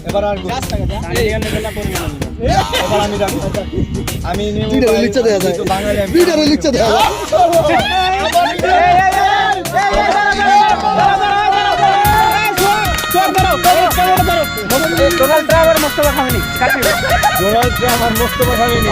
এবার আর আমি লিখতে দেওয়া যায় বাঙালি লিখতে দেওয়া যায় ডোনাল্ড ট্রাম্প আর মোস্তফা খামেনি ডোনাল্ড ট্রাম্প আর মোস্তফা খামেনি